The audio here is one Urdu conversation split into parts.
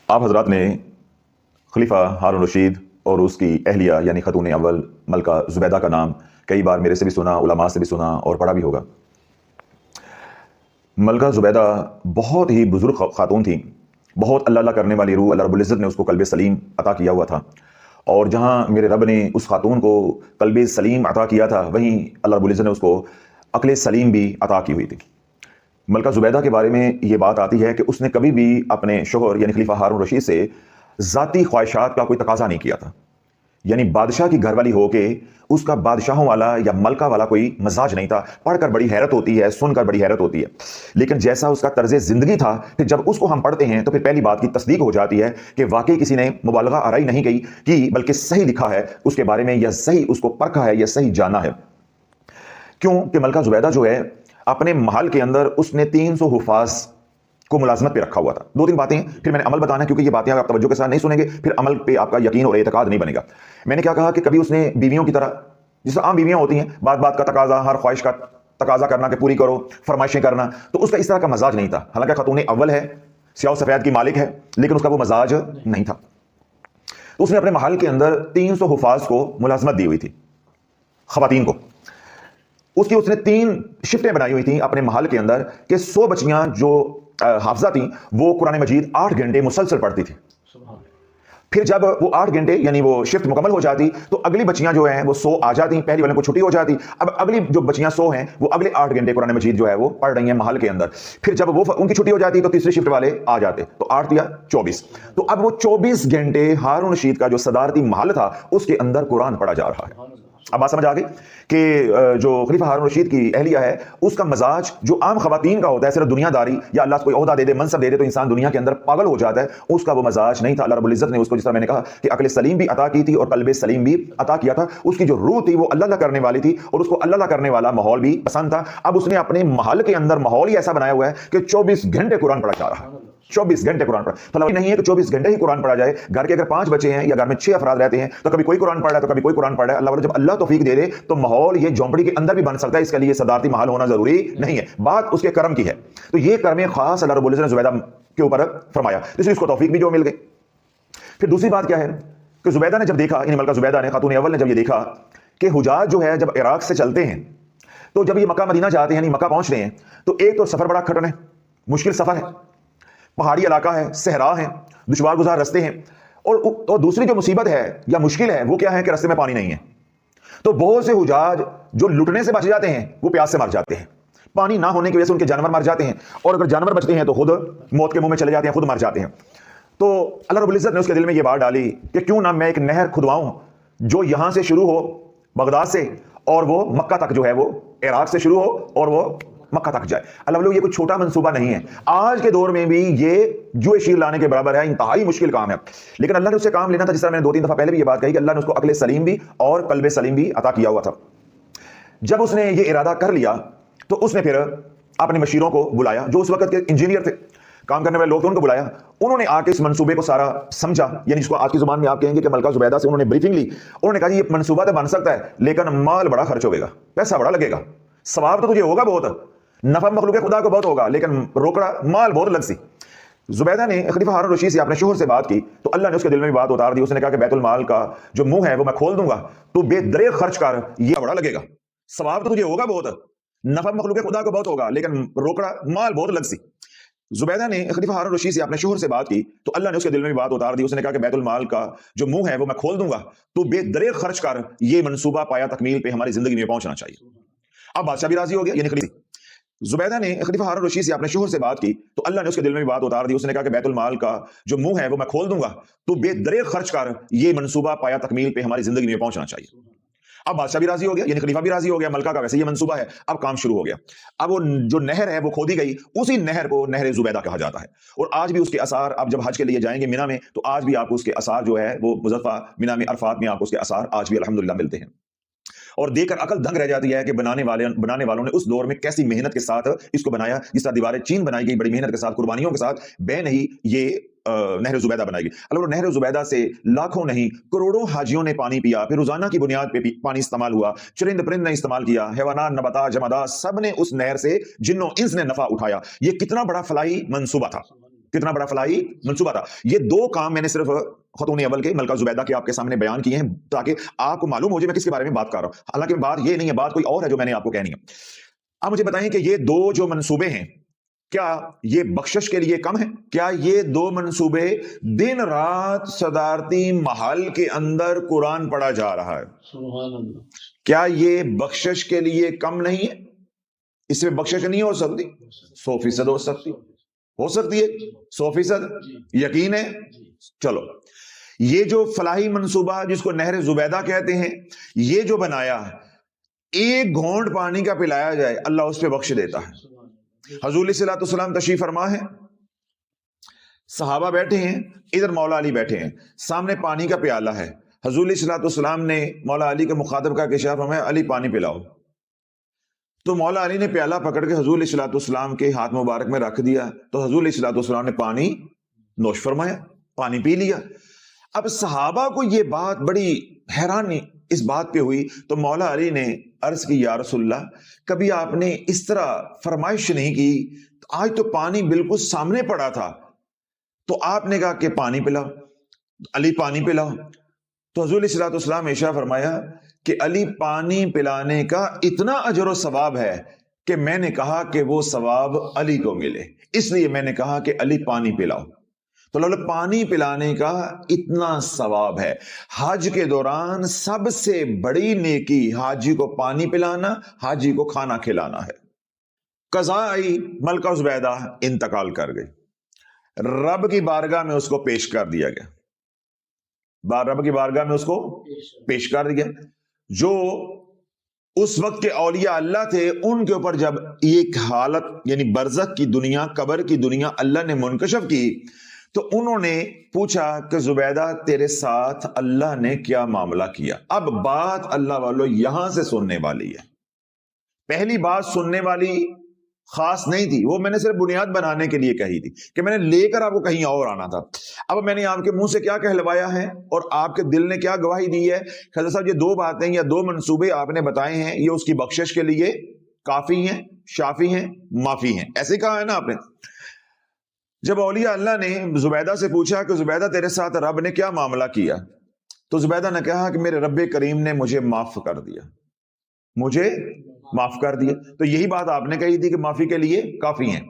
آپ حضرات نے خلیفہ ہارون رشید اور اس کی اہلیہ یعنی خاتون اول ملکہ زبیدہ کا نام کئی بار میرے سے بھی سنا، علماء سے بھی سنا اور پڑھا بھی ہوگا۔ ملکہ زبیدہ بہت ہی بزرگ خاتون تھیں، بہت اللہ اللہ کرنے والی روح، اللہ رب العزت نے اس کو قلب سلیم عطا کیا ہوا تھا، اور جہاں میرے رب نے اس خاتون کو قلب سلیم عطا کیا تھا وہیں اللہ رب العزت نے اس کو عقل سلیم بھی عطا کی ہوئی تھی۔ ملکہ زبیدہ کے بارے میں یہ بات آتی ہے کہ اس نے کبھی بھی اپنے شوہر یعنی خلیفہ ہارون رشید سے ذاتی خواہشات کا کوئی تقاضا نہیں کیا تھا، یعنی بادشاہ کی گھر والی ہو کے اس کا بادشاہوں والا یا ملکہ والا کوئی مزاج نہیں تھا۔ پڑھ کر بڑی حیرت ہوتی ہے، سن کر بڑی حیرت ہوتی ہے، لیکن جیسا اس کا طرز زندگی تھا پھر جب اس کو ہم پڑھتے ہیں تو پھر پہلی بات کی تصدیق ہو جاتی ہے کہ واقعی کسی نے مبالغہ آرائی نہیں کی بلکہ صحیح لکھا ہے اس کے بارے میں، یا صحیح اس کو پرکھا ہے یا صحیح جانا ہے۔ کیوں کہ ملکہ زبیدہ جو ہے اپنے محل کے اندر اس نے 300 حفاظ کو ملازمت پہ رکھا ہوا تھا۔ دو تین باتیں پھر میں نے عمل بتانا ہے، کیونکہ یہ باتیں آپ توجہ کے ساتھ نہیں سنیں گے پھر عمل پہ آپ کا یقین اور اعتقاد نہیں بنے گا۔ میں نے کیا کہا کہ کبھی اس نے بیویوں کی طرح، جس طرح عام بیویاں ہوتی ہیں، بات بات کا تقاضا، ہر خواہش کا تقاضا کرنا کہ پوری کرو، فرمائشیں کرنا، تو اس کا اس طرح کا مزاج نہیں تھا۔ حالانکہ خاتون اول ہے، سیاہ و سفید کی مالک ہے، لیکن اس کا وہ مزاج نہیں تھا۔ تو اس نے اپنے محل کے اندر 300 حفاظ کو ملازمت دی ہوئی تھی، خواتین کو۔ اس نے 3 شفٹیں بنائی ہوئی تھیں اپنے محل کے اندر کہ 100 بچیاں جو حافظہ تھیں وہ قرآن مجید 8 گھنٹے مسلسل پڑھتی تھیں۔ پھر جب وہ 8 گھنٹے یعنی وہ شفٹ مکمل ہو جاتی تو اگلی بچیاں جو ہیں وہ 100 آ جاتی، پہلی والے کو چھٹی ہو جاتی، اب اگلی جو بچیاں 100 ہیں وہ اگلے 8 گھنٹے قرآن مجید جو ہے وہ پڑھ رہی ہیں محل کے اندر۔ پھر جب وہ ان کی چھٹی ہو جاتی تو تیسری شفٹ والے آ جاتے، تو 8 یا 24، تو اب وہ 24 گھنٹے ہارون رشید کا جو صدارتی محل تھا اس کے اندر قرآن پڑھا جا رہا ہے۔ اب بات سمجھ آ گئی کہ جو خلیفہ ہارون رشید کی اہلیہ ہے اس کا مزاج جو عام خواتین کا ہوتا ہے، صرف دنیا داری یا اللہ کوئی عہدہ دے دے، منصب دے دے تو انسان دنیا کے اندر پاگل ہو جاتا ہے، اس کا وہ مزاج نہیں تھا۔ اللہ رب العزت نے اس کو، جس طرح میں نے کہا کہ عقل سلیم بھی عطا کی تھی اور قلب سلیم بھی عطا کیا تھا۔ اس کی جو روح تھی وہ اللہ اللہ کرنے والی تھی اور اس کو اللہ اللہ کرنے والا ماحول بھی پسند تھا۔ اب اس نے اپنے محل کے اندر ماحول ہی ایسا بنایا ہوا ہے کہ 24 گھنٹے قرآن پڑھا جا رہا ہے، 24 گھنٹے قرآن پڑھا۔ تو نہیں ہے کہ 24 گھنٹے ہی قرآن پڑھا جائے، گھر کے اگر 5 بچے ہیں یا گھر میں 6 افراد رہتے ہیں تو کبھی کوئی قرآن پڑھ رہا ہے تو کبھی کوئی قرآن پڑھ رہا ہے۔ اللہ والے جب اللہ توفیق دے دے تو ماحول یہ جھونپڑی کے اندر بھی بن سکتا ہے، اس کے لیے صدارتی محل ہونا ضروری نہیں ہے، بات اس کے کرم کی ہے۔ تو یہ کرم خاص اللہ رب العزت نے زبیدہ کے اوپر فرمایا، اس لیے اس کو توفیق بھی جو مل گئی۔ پھر دوسری بات کیا ہے کہ زبیدہ نے جب دیکھا، یعنی ملکہ زبیدہ نے، خاتون اول نے جب یہ دیکھا کہ حجاج جو ہے جب عراق سے چلتے ہیں تو جب یہ مکہ مدینہ جاتے ہیں یعنی مکہ پہنچ رہے ہیں تو ایک تو سفر بڑا کٹن ہے، مشکل سفر ہے، پہاڑی علاقہ ہے، صحرا ہے، دشوار گزار رستے ہیں، اور دوسری جو مصیبت ہے یا مشکل ہے وہ کیا ہے کہ رستے میں پانی نہیں ہے۔ تو بہت سے حجاج جو لٹنے سے بچ جاتے ہیں وہ پیاس سے مر جاتے ہیں، پانی نہ ہونے کی وجہ سے ان کے جانور مر جاتے ہیں، اور اگر جانور بچتے ہیں تو خود موت کے منہ میں چلے جاتے ہیں، خود مر جاتے ہیں۔ تو اللہ رب العزت نے اس کے دل میں یہ بات ڈالی کہ کیوں نہ میں ایک نہر کھدواؤں جو یہاں سے شروع ہو بغداد سے اور وہ مکہ تک جو ہے وہ عراق سے شروع ہو اور وہ مکہ تک جائے۔ اللہ یہ کوئی چھوٹا منصوبہ نہیں ہے، آج کے دور میں بھی یہ جو شیر لانے کے برابر ہے، انتہائی مشکل کام ہے، لیکن اللہ نے اس سے کام لینا تھا۔ جس طرح میں نے 2-3 دفعہ پہلے بھی یہ بات کہی کہ اللہ نے اس کو عقل سلیم بھی اور قلب سلیم بھی عطا کیا ہوا تھا۔ جب اس نے یہ ارادہ کر لیا تو اس نے پھر اپنے مشیروں کو بلایا، جو اس وقت کے انجینئر تھے، کام کرنے والے لوگ تھے، ان کو بلایا۔ انہوں نے آ کے اس منصوبے کو سارا سمجھا، یعنی جس کو آج کی زبان میں آپ کہیں گے کہ ملکہ زبیدہ سے انہوں نے بریفنگ لی۔ انہوں نے کہا یہ منصوبہ تو بن سکتا ہے لیکن مال بڑا خرچ ہوگا، پیسہ بڑا لگے گا، ثواب تو تجھے ہوگا بہت، نفع مخلوق خدا کو بہت ہوگا، لیکن روکڑا مال بہت لگ سی۔ زبیدہ نے خلیفہ ہارون رشید سے اپنے شوہر سے بات کی تو اللہ نے اس کے دل میں بھی بات اتار دی۔ اس نے کہا کہ بیت المال کا جو منہ ہے وہ میں کھول دوں گا، تو بے دریغ خرچ کر، یہ بڑا لگے گا، ثواب تو تجھے ہوگا بہت، نفع مخلوق خدا کو بہت ہوگا، لیکن روکڑا مال بہت لگ سی۔ زبیدہ نے خلیفہ ہارون رشید سے اپنے شوہر سے بات کی تو اللہ نے اس کے دل میں بھی بات اتار دی۔ اس نے کہا کہ بیت المال کا جو منہ ہے وہ میں کھول دوں گا، تو بے دریغ خرچ کر، یہ منصوبہ پایا تکمیل پہ ہماری زندگی میں پہنچنا چاہیے۔ اب بادشاہ بھی راضی ہو گیا، یعنی خلیفہ۔ زبیدہ نے خلیفہ ہارون رشید سے اپنے شوہر سے بات کی تو اللہ نے اس کے دل میں بھی بات اتار دی۔ اس نے کہا کہ بیت المال کا جو منہ ہے وہ میں کھول دوں گا، تو بے دریغ خرچ کر، یہ منصوبہ پایا تکمیل پہ ہماری زندگی میں پہنچنا چاہیے۔ اب بادشاہ بھی راضی ہو گیا، یعنی خلیفہ بھی راضی ہو گیا، ملکہ کا ویسے یہ منصوبہ ہے، اب کام شروع ہو گیا۔ اب وہ جو نہر ہے وہ کھودی گئی، اسی نہر کو نہر زبیدہ کہا جاتا ہے، اور آج بھی اس کے آثار، آپ جب حج کے لیے جائیں گے مینا میں تو آج بھی آپ کو اس کے آثار جو ہے وہ مزدلفہ مینا میں عرفات میں آپ کو اس کے آثار آج بھی الحمدللہ ملتے ہیں، اور دیکھ کر عقل دنگ رہ جاتی ہے کہ بنانے والوں نے اس دور میں کیسی محنت کے ساتھ اس کو بنایا۔ جس طرح دیواریں چین بنائی گئی بڑی محنت کے ساتھ، قربانیوں کے ساتھ، بے نہیں یہ نہر زبیدہ بنائی گئی۔ اللہ نہر زبیدہ سے لاکھوں نہیں کروڑوں حاجیوں نے پانی پیا، پھر روزانہ کی بنیاد پہ پانی استعمال ہوا، چرند پرند نے استعمال کیا، حیوانات نباتات جمادات سب نے اس نہر سے، جنوں انس نے نفع اٹھایا۔ یہ کتنا بڑا فلاحی منصوبہ تھا، کتنا بڑا فلاحی منصوبہ تھا. یہ دو کام میں نے صرف خاتون اول کے ملکہ زبیدہ کے آپ کے سامنے بیان کیے ہیں تاکہ آپ کو معلوم ہو جائے میں کس کے بارے میں بات کر رہا ہوں. حالانکہ بات یہ نہیں ہے، بات کوئی اور ہے جو میں نے آپ کو کہنی ہے. آپ مجھے بتائیں کہ یہ دو جو منصوبے ہیں کیا یہ بخشش کے لیے کم ہے؟ کیا یہ دو منصوبے دن رات صدارتی محل کے اندر قرآن پڑھا جا رہا ہے، سبحان اللہ، کیا یہ بخشش کے لیے کم نہیں ہے؟ اس میں بخشش نہیں ہو سکتی؟ 100% ہو سکتی، ہو سکتی ہے 100% یقین ہے. چلو یہ جو فلاحی منصوبہ جس کو نہر زبیدہ کہتے ہیں، یہ جو بنایا، ایک گھونٹ پانی کا پلایا جائے اللہ اس پہ بخش دیتا ہے. حضور علیہ الصلوۃ والسلام تشریف فرما ہے، صحابہ بیٹھے ہیں، ادھر مولا علی بیٹھے ہیں، سامنے پانی کا پیالہ ہے. حضور علیہ الصلوۃ والسلام نے مولا علی کے مخاطب کا ارشاد فرمایا علی پانی پلاؤ. تو مولا علی نے پیالہ پکڑ کے حضور علیہ الصلوۃ والسلام کے ہاتھ مبارک میں رکھ دیا. تو حضور علیہ الصلوۃ والسلام نے پانی نوش فرمایا، پانی پی لیا. اب صحابہ کو یہ بات بڑی حیرانی اس بات پہ ہوئی. تو مولا علی نے عرض کی یا رسول اللہ، کبھی آپ نے اس طرح فرمائش نہیں کی، آج تو پانی بالکل سامنے پڑا تھا تو آپ نے کہا کہ پانی پلاؤ، علی پانی پلاؤ. تو حضور علیہ الصلوۃ والسلام ارشاد فرمایا کہ علی پانی پلانے کا اتنا اجر و ثواب ہے کہ میں نے کہا کہ وہ ثواب علی کو ملے، اس لیے میں نے کہا کہ علی پانی پلاؤ. تو پانی پلانے کا اتنا ثواب ہے. حج کے دوران سب سے بڑی نیکی حاجی کو پانی پلانا، حاجی کو کھانا کھلانا ہے. قضا آئی، ملکہ زبیدہ انتقال کر گئی، رب کی بارگاہ میں اس کو پیش کر دیا گیا، رب کی بارگاہ میں اس کو پیش کر دیا. جو اس وقت کے اولیاء اللہ تھے ان کے اوپر جب ایک حالت یعنی برزخ کی دنیا، قبر کی دنیا اللہ نے منکشف کی تو انہوں نے پوچھا کہ زبیدہ تیرے ساتھ اللہ نے کیا معاملہ کیا. اب بات اللہ والوں یہاں سے سننے والی ہے. پہلی بات سننے والی خاص نہیں تھی، وہ میں نے صرف بنیاد بنانے کے لیے کہی تھی کہ میں نے لے کر آپ کو کہیں اور آنا تھا. اب میں نے آپ کے منہ سے کیا کہلوایا ہے اور آپ کے دل نے کیا گواہی دی ہے. خضر صاحب یہ دو باتیں یا دو منصوبے آپ نے بتائے ہیں، یہ اس کی بخشش کے لیے کافی ہیں، شافی ہیں، معافی ہیں، ایسے کہا ہے نا آپ نے. جب اولیاء اللہ نے زبیدہ سے پوچھا کہ زبیدہ تیرے ساتھ رب نے کیا معاملہ کیا، تو زبیدہ نے کہا کہ میرے رب کریم نے مجھے معاف کر دیا، مجھے معاف کر دیا. تو یہی بات آپ نے کہی تھی کہ معافی کے لیے کافی ہیں.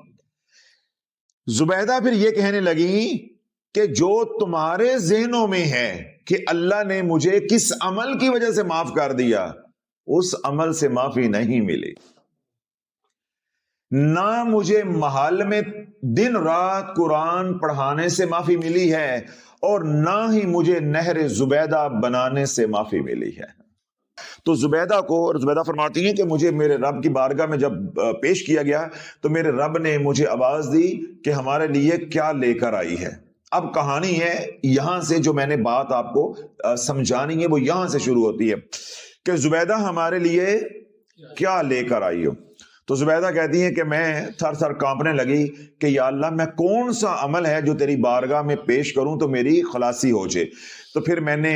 زبیدہ پھر یہ کہنے لگی کہ جو تمہارے ذہنوں میں ہے کہ اللہ نے مجھے کس عمل کی وجہ سے معاف کر دیا، اس عمل سے معافی نہیں ملی. نہ مجھے محل میں دن رات قرآن پڑھانے سے معافی ملی ہے اور نہ ہی مجھے نہر زبیدہ بنانے سے معافی ملی ہے. تو زبیدہ کو، اور زبیدہ فرماتی ہیں کہ مجھے میرے رب کی بارگاہ میں جب پیش کیا گیا تو میرے رب نے مجھے آواز دی کہ ہمارے لیے کیا لے کر آئی ہے. اب کہانی ہے یہاں سے، جو میں نے بات آپ کو سمجھانی ہے وہ یہاں سے شروع ہوتی ہے کہ زبیدہ ہمارے لیے کیا لے کر آئی ہو. تو زبیدہ کہتی ہیں کہ میں تھر تھر کانپنے لگی کہ یا اللہ میں کون سا عمل ہے جو تیری بارگاہ میں پیش کروں تو میری خلاصی ہو جائے. تو پھر میں نے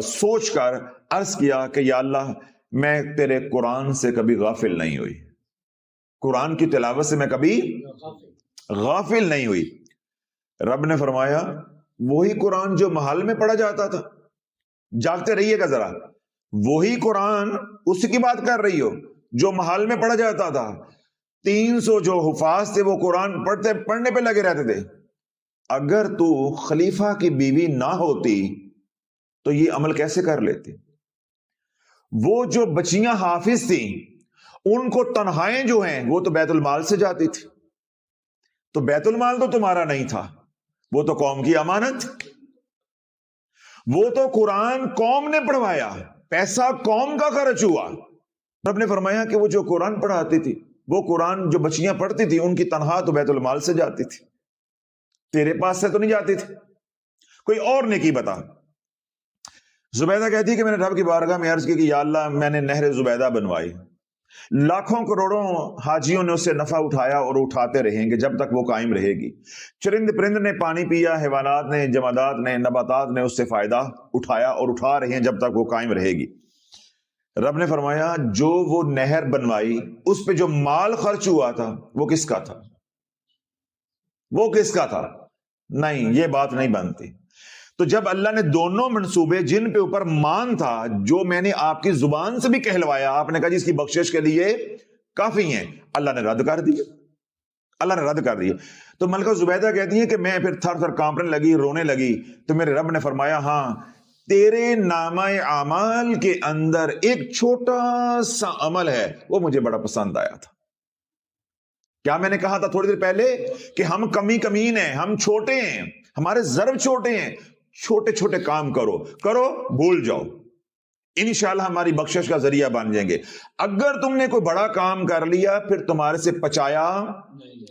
سوچ کر عرض کیا کہ یا اللہ میں تیرے قرآن سے کبھی غافل نہیں ہوئی، قرآن کی تلاوت سے میں کبھی غافل نہیں ہوئی. رب نے فرمایا وہی قرآن جو محل میں پڑھا جاتا تھا، جاگتے رہیے گا ذرا، وہی قرآن اسی کی بات کر رہی ہو جو محل میں پڑھا جاتا تھا. 300 جو حفاظ تھے وہ قرآن پڑھنے پہ لگے رہتے تھے. اگر تو خلیفہ کی بیوی نہ ہوتی تو یہ عمل کیسے کر لیتے؟ وہ جو بچیاں حافظ تھیں ان کو تنخواہیں جو ہیں وہ تو بیت المال سے جاتی تھی. تو بیت المال تو تمہارا نہیں تھا، وہ تو قوم کی امانت، وہ تو قرآن قوم نے پڑھوایا، پیسہ قوم کا خرچ ہوا. رب نے فرمایا کہ وہ جو قرآن پڑھاتی تھی، وہ قرآن جو بچیاں پڑھتی تھی ان کی تنخواہ تو بیت المال سے جاتی تھی، تیرے پاس سے تو نہیں جاتی تھی. کوئی اور نیکی بتا. زبیدہ کہتی ہے کہ میں نے رب کی بارگاہ میں عرض کی کہ یا اللہ میں نے نہر زبیدہ بنوائی، لاکھوں کروڑوں حاجیوں نے اس سے نفع اٹھایا اور اٹھاتے رہیں گے جب تک وہ قائم رہے گی. چرند پرند نے پانی پیا، حیوانات نے، جمادات نے، نباتات نے اس سے فائدہ اٹھایا اور اٹھا رہے ہیں جب تک وہ قائم رہے گی. رب نے فرمایا جو وہ نہر بنوائی اس پہ جو مال خرچ ہوا تھا وہ کس کا تھا؟ وہ کس کا تھا؟ نہیں، یہ بات نہیں بنتی۔ تو جب اللہ نے دونوں منصوبے جن پہ اوپر مان تھا، جو میں نے آپ کی زبان سے بھی کہلوایا، آپ نے کہا جی اس کی بخشش کے لیے کافی ہیں، اللہ نے رد کر دیا، اللہ نے رد کر دیا۔ تو ملکہ زبیدہ کہتی ہیں کہ میں پھر تھر تھر کانپنے لگی، رونے لگی، تو میرے رب نے فرمایا ہاں تیرے نامہ اعمال کے اندر ایک چھوٹا سا عمل ہے، وہ مجھے بڑا پسند آیا تھا۔ کیا میں نے کہا تھا تھوڑی دیر پہلے کہ ہم کمین ہیں، ہم چھوٹے ہیں، ہمارے ضرب چھوٹے ہیں، چھوٹے چھوٹے کام کرو بھول جاؤ، انشاءاللہ ہماری بخشش کا ذریعہ بن جائیں گے۔ اگر تم نے کوئی بڑا کام کر لیا پھر تمہارے سے پچایا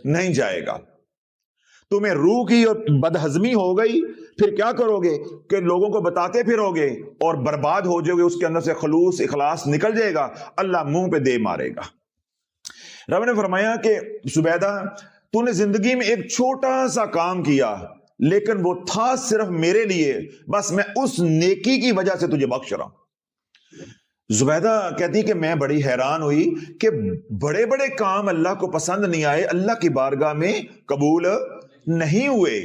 نہیں جائے گا، تمہیں روح کی اور بدہضمی ہو گئی، پھر کیا کرو گے کہ لوگوں کو بتاتے پھرو گے اور برباد ہو جاؤ گے، اس کے اندر سے خلوص اخلاص نکل جائے گا، اللہ منہ پہ دے مارے گا۔ رب نے فرمایا کہ زبیدہ تو نے زندگی میں ایک چھوٹا سا کام کیا، لیکن وہ تھا صرف میرے لیے، بس میں اس نیکی کی وجہ سے تجھے بخش رہا ہوں۔ زبیدہ کہتی کہ میں بڑی حیران ہوئی کہ بڑے بڑے کام اللہ کو پسند نہیں آئے، اللہ کی بارگاہ میں قبول نہیں ہوئے،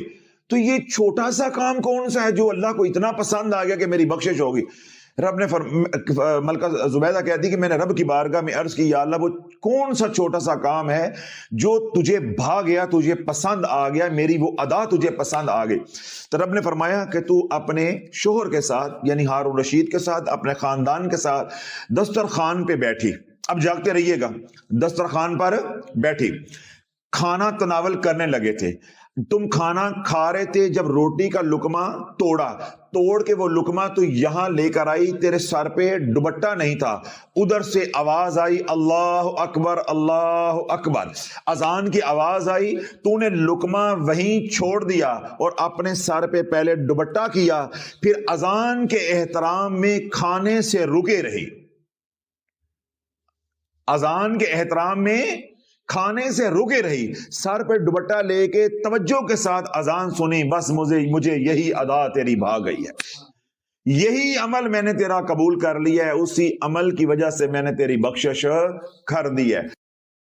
تو یہ چھوٹا سا کام کون سا ہے جو اللہ کو اتنا پسند آ گیا کہ میری بخشش ہوگی؟ رب نے ملکہ زبیدہ کہتی کہ میں نے رب کی بارگاہ میں عرض کی، یا اللہ وہ کون سا چھوٹا سا کام ہے جو تجھے بھا گیا، تجھے پسند آ گیا، میری وہ ادا تجھے پسند آ گئی؟ تو رب نے فرمایا کہ تو اپنے شوہر کے ساتھ یعنی ہارون رشید کے ساتھ، اپنے خاندان کے ساتھ دسترخوان پہ بیٹھی، اب جاگتے رہیے گا، دسترخوان پر بیٹھی، کھانا تناول کرنے لگے تھے، تم کھانا کھا رہے تھے، جب روٹی کا لقمہ توڑ کے وہ لقمہ تو یہاں لے کر آئی، تیرے سر پہ دوپٹہ نہیں تھا، ادھر سے آواز آئی اللہ اکبر اللہ اکبر، اذان کی آواز آئی، تو نے لقمہ وہیں چھوڑ دیا اور اپنے سر پہ پہلے دوپٹہ کیا، پھر اذان کے احترام میں کھانے سے رکے رہی، اذان کے احترام میں کھانے سے رکے رہی، سر پہ دوپٹہ لے کے توجہ کے ساتھ اذان سنی، بس مجھے یہی ادا تیری بھا گئی ہے، یہی عمل میں نے تیرا قبول کر لیا ہے، اسی عمل کی وجہ سے میں نے تیری بخشش کر دی ہے۔